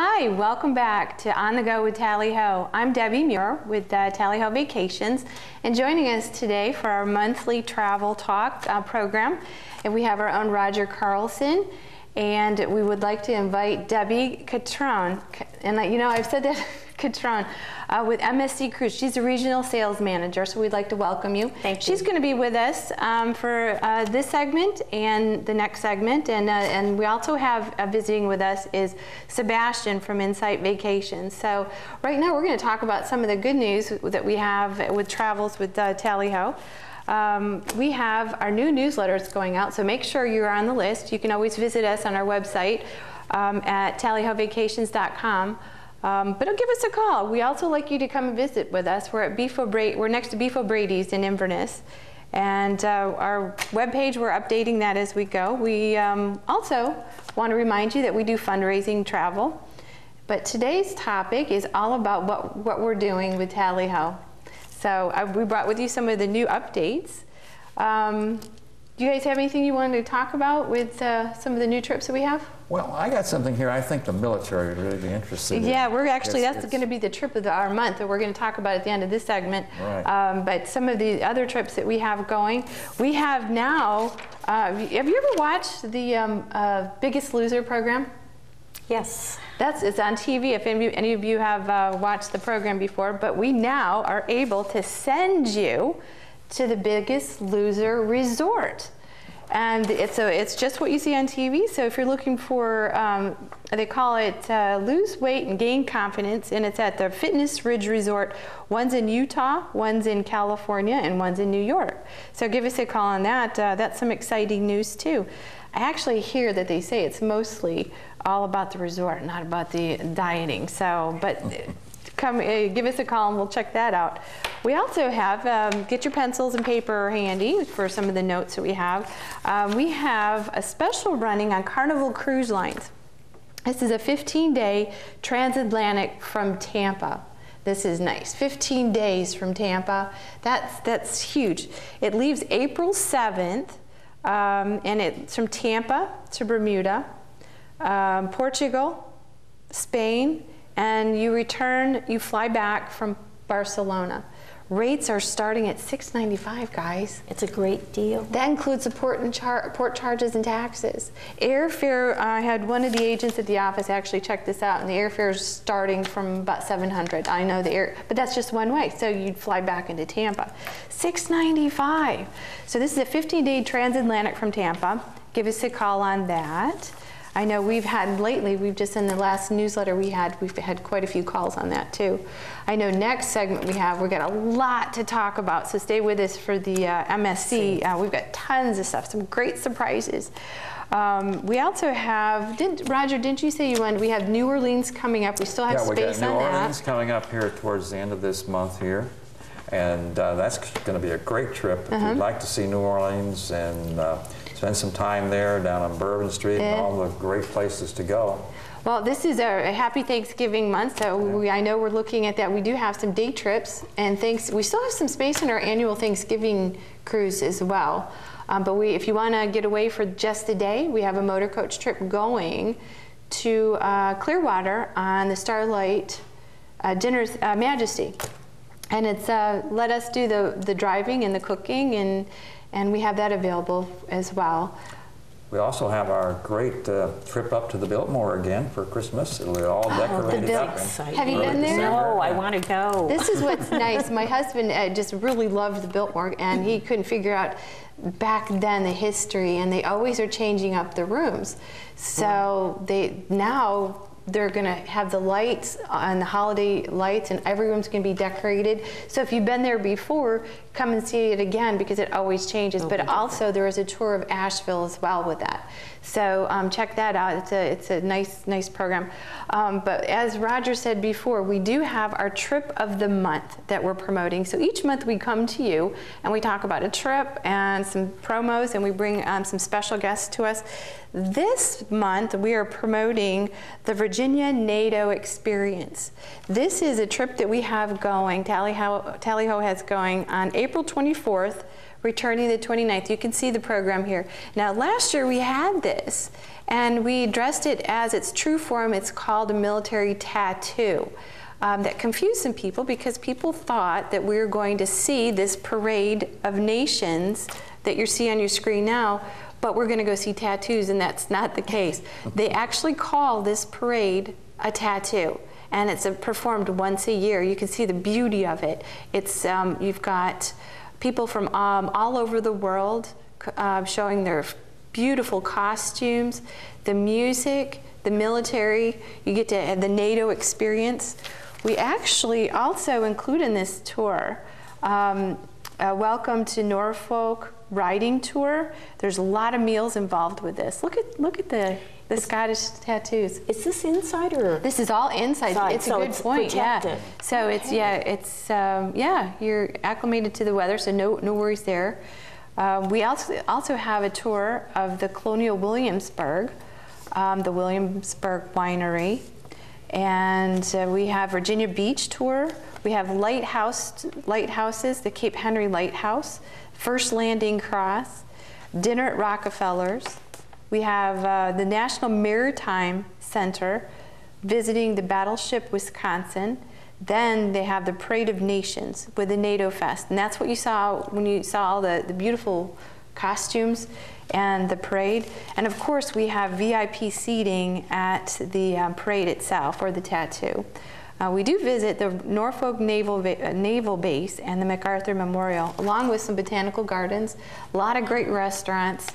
Hi, welcome back to On the Go with Tally Ho. I'm Debbie Muir with Tally Ho Vacations, and joining us today for our monthly travel talk program, and we have our own Roger Carlson, and we would like to invite Debbie Catron, and you know I've said that Catron, with MSC Cruises. She's a regional sales manager, so we'd like to welcome you. Thank you. She's going to be with us for this segment and the next segment, and we also have visiting with us is Sebastian from Insight Vacations. So right now we're going to talk about some of the good news that we have with travels with Tally Ho. We have our new newsletters going out, so make sure you're on the list. You can always visit us on our website at tallyhovacations.com. But give us a call. We also like you to come and visit with us. We're at we're next to Beef O'Brady's in Inverness, and our webpage, we're updating that as we go. We also want to remind you that we do fundraising travel, but today's topic is all about what we're doing with Tally Ho. So we brought with you some of the new updates. Do you guys have anything you wanted to talk about with some of the new trips that we have? Well, I got something here I think the military would really be interested in. Yeah, we're actually, that's going to be the trip of our month that we're going to talk about at the end of this segment. Right. But some of the other trips that we have going, we have now, have you ever watched the Biggest Loser program? Yes. It's on TV if any of you have watched the program before, but we now are able to send you to the Biggest Loser resort. And it's just what you see on TV. So if you're looking for, they call it lose weight and gain confidence, and it's at the Fitness Ridge Resort. One's in Utah, one's in California, and one's in New York. So give us a call on that. That's some exciting news too. I actually hear that they say it's mostly all about the resort, not about the dieting. So, but come give us a call and we'll check that out. We also have, get your pencils and paper handy for some of the notes that we have. We have a special running on Carnival Cruise Lines. This is a 15-day transatlantic from Tampa. This is nice. 15 days from Tampa. That's huge. It leaves April 7th, and it's from Tampa to Bermuda, Portugal, Spain, and you fly back from Barcelona. Rates are starting at $695, guys. It's a great deal. That includes the port charges and taxes. Airfare, I had one of the agents at the office actually check this out, and the airfare is starting from about $700. I know but that's just one way, so you'd fly back into Tampa. $695. So this is a 15-day transatlantic from Tampa. Give us a call on that. I know we've had lately, we've just in the last newsletter we've had quite a few calls on that too. I know next segment we've got a lot to talk about, so stay with us for the MSC. We've got tons of stuff, some great surprises. We also have, Roger, didn't you say we have New Orleans coming up? We still have space on that. Yeah, we got New Orleans coming up here towards the end of this month here. And that's going to be a great trip. If you'd like to see New Orleans and spend some time there down on Bourbon Street and all the great places to go. Well, this is a happy Thanksgiving month, so I know we're looking at that. We do have some day trips, and we still have some space in our annual Thanksgiving cruise as well. But if you want to get away for just a day, we have a motor coach trip going to Clearwater on the Starlight Majesty. And it's let us do the driving and the cooking, and we have that available as well. We also have our great trip up to the Biltmore again for Christmas. It'll be all decorated up. Have you been there? No, I want to go. This is what's nice. My husband just really loved the Biltmore, and he couldn't figure out back then the history, and they always are changing up the rooms. So now they're going to have the lights and the holiday lights, and every room's going to be decorated. So if you've been there before, come and see it again because it always changes. But also there is a tour of Asheville as well with that. So check that out. It's a nice program. But as Roger said before, we do have our trip of the month that we're promoting. So each month we come to you and we talk about a trip and some promos, and we bring some special guests to us. This month we are promoting the Virginia NATO Experience. This is a trip that we have going, Tally Ho has going on April 24th returning the 29th. You can see the program here. Now, last year we had this, and we dressed it as its true form. It's called a military tattoo. That confused some people because people thought that we were going to see this parade of nations that you see on your screen now, but we're going to go see tattoos, and that's not the case. They actually call this parade a tattoo, and it's performed once a year. You can see the beauty of it. It's you've got people from all over the world showing their beautiful costumes, the music, the military. You get to have the NATO experience. We actually also include in this tour a Welcome to Norfolk riding tour. There's a lot of meals involved with this. Look at the Scottish tattoos. Is this inside or? This is all inside. It's a good point. Protected. Yeah. So you're acclimated to the weather, so no worries there. We also have a tour of the Colonial Williamsburg, the Williamsburg Winery. And we have Virginia Beach tour. We have lighthouses, the Cape Henry Lighthouse, First Landing Cross, dinner at Rockefeller's. We have the National Maritime Center, visiting the Battleship Wisconsin. Then they have the Parade of Nations with the NATO Fest. And that's what you saw when you saw all the beautiful costumes and the parade. And of course, we have VIP seating at the parade itself, or the tattoo. We do visit the Norfolk Naval Base and the MacArthur Memorial, along with some botanical gardens, a lot of great restaurants.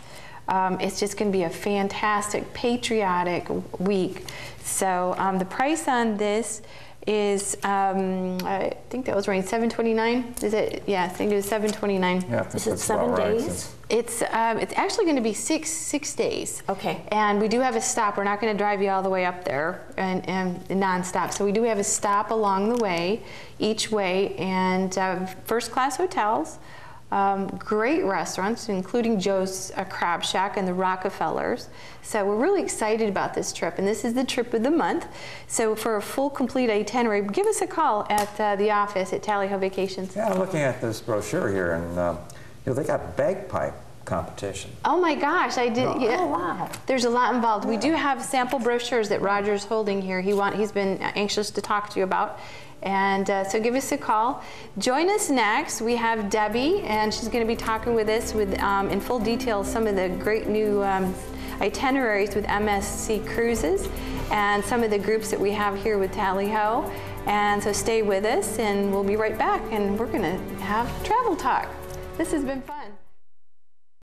It's just going to be a fantastic, patriotic week. So the price on this is, I think that was around $729. Is it? Yeah, I think it was $729. Yeah, is it 7 days? It's actually going to be six days. Okay. And we do have a stop. We're not going to drive you all the way up there and nonstop. So we do have a stop along the way, each way, and first-class hotels. Great restaurants, including Joe's Crab Shack and the Rockefellers. So we're really excited about this trip, and this is the trip of the month. So for a full, complete itinerary, give us a call at the office at Tally Ho Vacations. Yeah, I'm looking at this brochure here, and they got bagpipe competition. Oh my gosh, I did. Yeah. Oh wow. There's a lot involved. We do have sample brochures that Roger's holding here. He's been anxious to talk to you about. And so give us a call. Join us next. We have Debbie, and she's going to be talking with us in full detail some of the great new itineraries with MSC Cruises and some of the groups that we have here with Tally Ho. And so stay with us, and we'll be right back, and we're going to have travel talk. This has been fun.